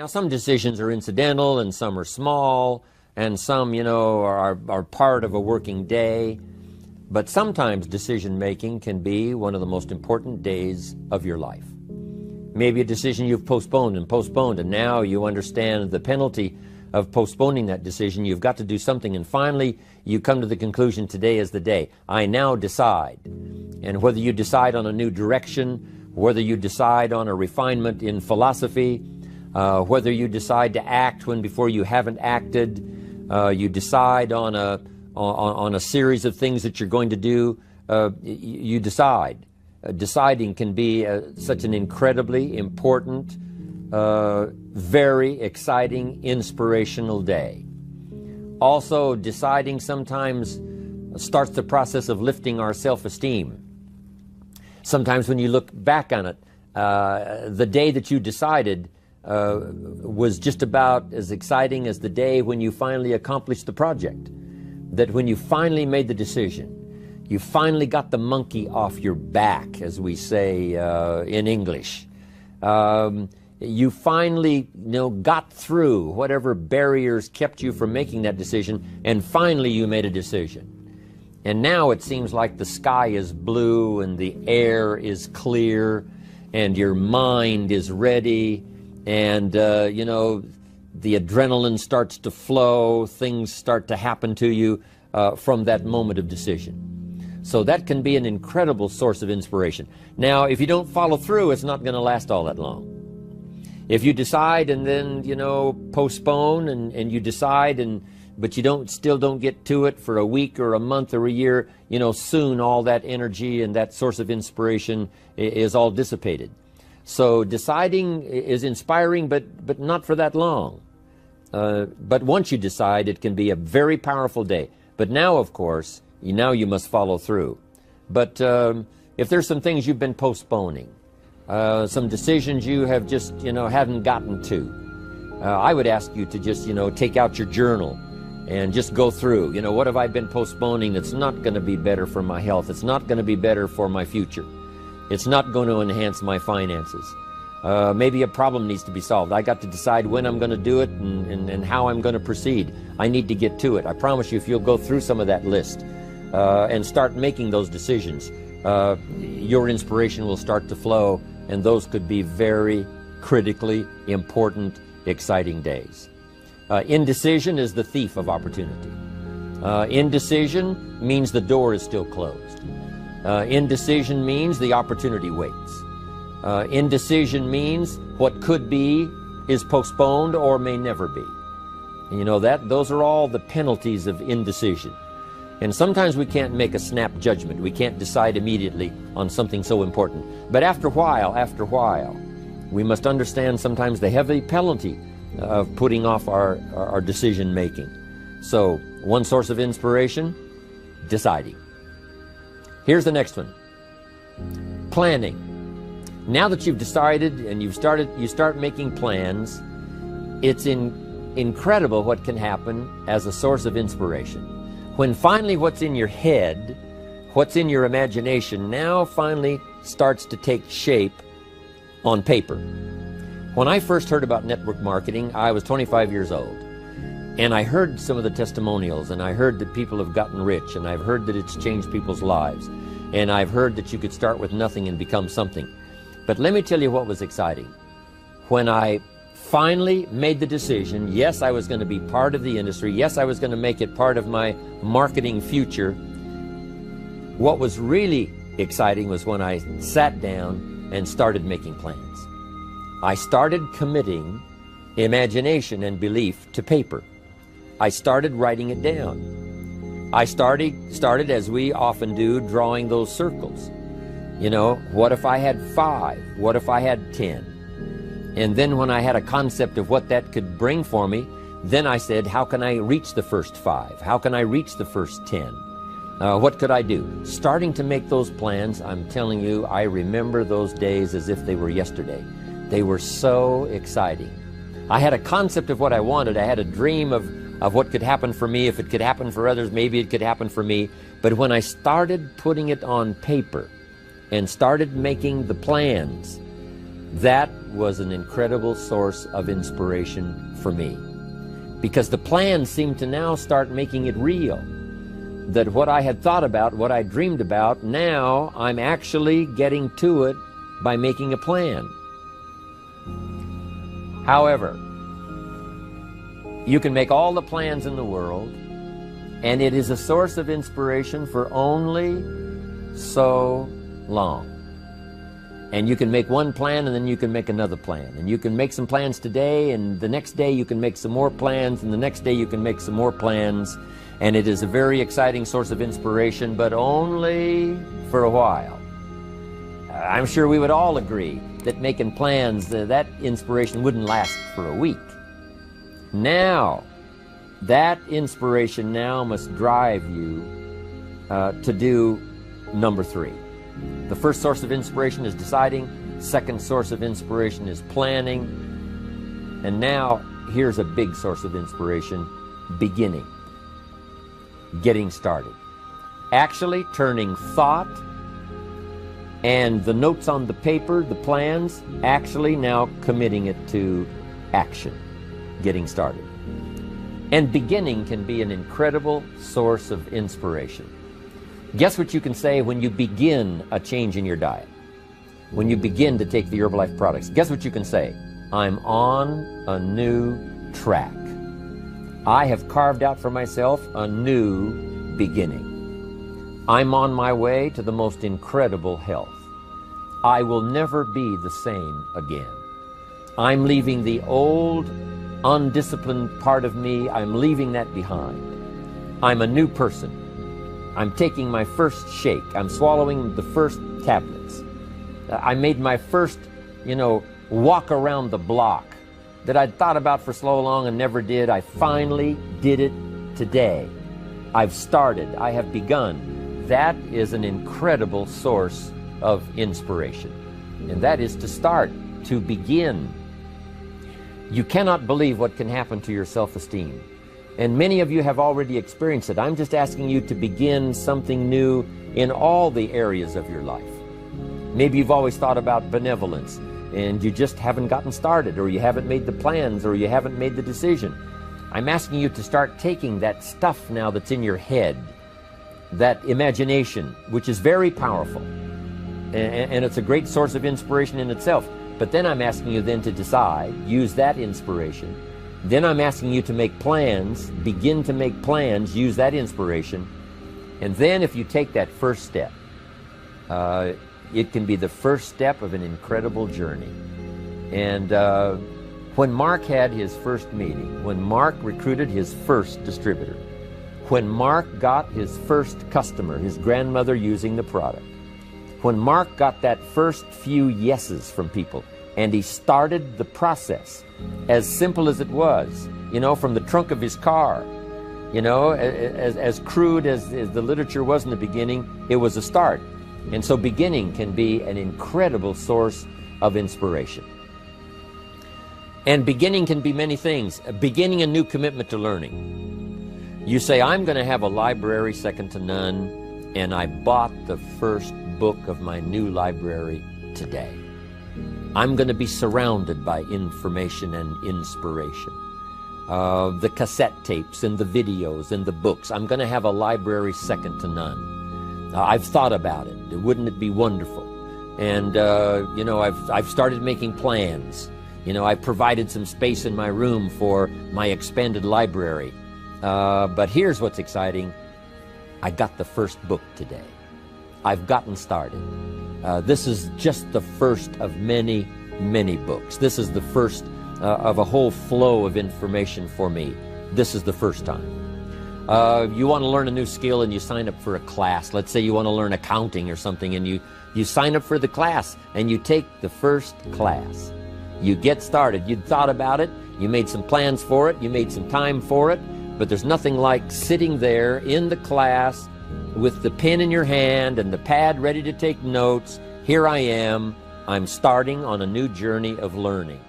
Now, some decisions are incidental and some are small and some, are part of a working day. But sometimes decision-making can be one of the most important days of your life. Maybe a decision you've postponed, and now you understand the penalty of postponing that decision. You've got to do something, and finally you come to the conclusion, today is the day. I now decide. And whether you decide on a new direction, whether you decide on a refinement in philosophy, whether you decide to act when before you haven't acted, you decide on a series of things that you're going to do, you decide. Deciding can be such an incredibly important, very exciting, inspirational day. Also, deciding sometimes starts the process of lifting our self-esteem. Sometimes when you look back on it, the day that you decided was just about as exciting as the day when you finally accomplished the project. That when you finally made the decision, you finally got the monkey off your back, as we say in English. You finally got through whatever barriers kept you from making that decision, and finally you made a decision. And now it seems like the sky is blue and the air is clear and your mind is ready, and the adrenaline starts to flow, things start to happen to you from that moment of decision. So that can be an incredible source of inspiration. Now, if you don't follow through, it's not going to last all that long. If you decide and then, postpone and you decide, but you still don't get to it for a week or a month or a year, soon all that energy and that source of inspiration is all dissipated. So deciding is inspiring, but not for that long. But once you decide, it can be a very powerful day. But now, of course, now you must follow through. But if there's some things you've been postponing, some decisions you have just, haven't gotten to, I would ask you to just, take out your journal and just go through, what have I been postponing that's not going to be better for my health? It's not going to be better for my future. It's not going to enhance my finances. Maybe a problem needs to be solved. I got to decide when I'm going to do it and how I'm going to proceed. I need to get to it. I promise you, if you'll go through some of that list and start making those decisions, your inspiration will start to flow, and those could be very critically important, exciting days. Indecision is the thief of opportunity. Indecision means the door is still closed. Indecision means the opportunity waits. Indecision means what could be is postponed or may never be. And those are all the penalties of indecision. And sometimes we can't make a snap judgment. We can't decide immediately on something so important. But after a while, we must understand sometimes the heavy penalty of putting off our decision making. So, one source of inspiration, deciding. Here's the next one. Planning. Now that you've decided and you start making plans, it's incredible what can happen as a source of inspiration. When finally what's in your head, what's in your imagination, now finally starts to take shape on paper. When I first heard about network marketing, I was 25 years old. And I heard some of the testimonials, and I heard that people have gotten rich, and I've heard that it's changed people's lives. And I've heard that you could start with nothing and become something. But let me tell you what was exciting. When I finally made the decision, yes, I was going to be part of the industry, yes, I was going to make it part of my marketing future, what was really exciting was when I sat down and started making plans. I started committing imagination and belief to paper. I started writing it down. I started, as we often do, drawing those circles. What if I had 5? What if I had 10? And then when I had a concept of what that could bring for me, then I said, how can I reach the first 5? How can I reach the first 10? What could I do? Starting to make those plans, I'm telling you, I remember those days as if they were yesterday. They were so exciting. I had a concept of what I wanted. I had a dream of what could happen for me. If it could happen for others, maybe it could happen for me. But when I started putting it on paper and started making the plans, That was an incredible source of inspiration for me, because the plans seemed to now start making it real. That what I had thought about, what I dreamed about, now I'm actually getting to it by making a plan. However, you can make all the plans in the world, and it is a source of inspiration for only so long. And you can make one plan, and then you can make another plan. And you can make some plans today, and the next day you can make some more plans, and the next day you can make some more plans. And it is a very exciting source of inspiration, but only for a while. I'm sure we would all agree that making plans, that inspiration wouldn't last for a week. Now, that inspiration now must drive you to do number 3. The first source of inspiration is deciding. Second source of inspiration is planning. And now, here's a big source of inspiration: beginning. Getting started. Actually turning thought and the notes on the paper, the plans, actually now committing it to action. Getting started. And beginning can be an incredible source of inspiration. Guess what you can say when you begin a change in your diet? When you begin to take the Herbalife products, guess what you can say? I'm on a new track. I have carved out for myself a new beginning. I'm on my way to the most incredible health. I will never be the same again. I'm leaving the old, undisciplined part of me. I'm leaving that behind. I'm a new person. I'm taking my first shake. I'm swallowing the first tablets. I made my first, walk around the block that I'd thought about for so long and never did. I finally did it today. I've started. I have begun. That is an incredible source of inspiration. And that is to start, to begin. You cannot believe what can happen to your self-esteem. And many of you have already experienced it. I'm just asking you to begin something new in all the areas of your life. Maybe you've always thought about benevolence, and you just haven't gotten started, or you haven't made the plans, or you haven't made the decision. I'm asking you to start taking that stuff now that's in your head, that imagination, which is very powerful, and it's a great source of inspiration in itself. But then I'm asking you then to decide, use that inspiration. Then I'm asking you to make plans, begin to make plans, use that inspiration. And then if you take that first step, it can be the first step of an incredible journey. And when Mark had his first meeting, when Mark recruited his first distributor, when Mark got his first customer, his grandmother using the product, when Mark got that first few yeses from people, and he started the process, as simple as it was, from the trunk of his car, as crude as the literature was in the beginning, it was a start. And so beginning can be an incredible source of inspiration. And beginning can be many things. Beginning a new commitment to learning. You say, I'm going to have a library second to none, and I bought the first book of my new library today. I'm going to be surrounded by information and inspiration. The cassette tapes and the videos and the books. I'm going to have a library second to none. I've thought about it. Wouldn't it be wonderful? And, I've started making plans. I provided some space in my room for my expanded library. But here's what's exciting. I got the first book today. I've gotten started. This is just the first of many, many books. This is the first of a whole flow of information for me. This is the first time. You want to learn a new skill and you sign up for a class. Let's say you want to learn accounting or something, and you sign up for the class and you take the first class. You get started. You'd thought about it. You made some plans for it. You made some time for it. But there's nothing like sitting there in the class with the pen in your hand and the pad ready to take notes. Here I am. I'm starting on a new journey of learning.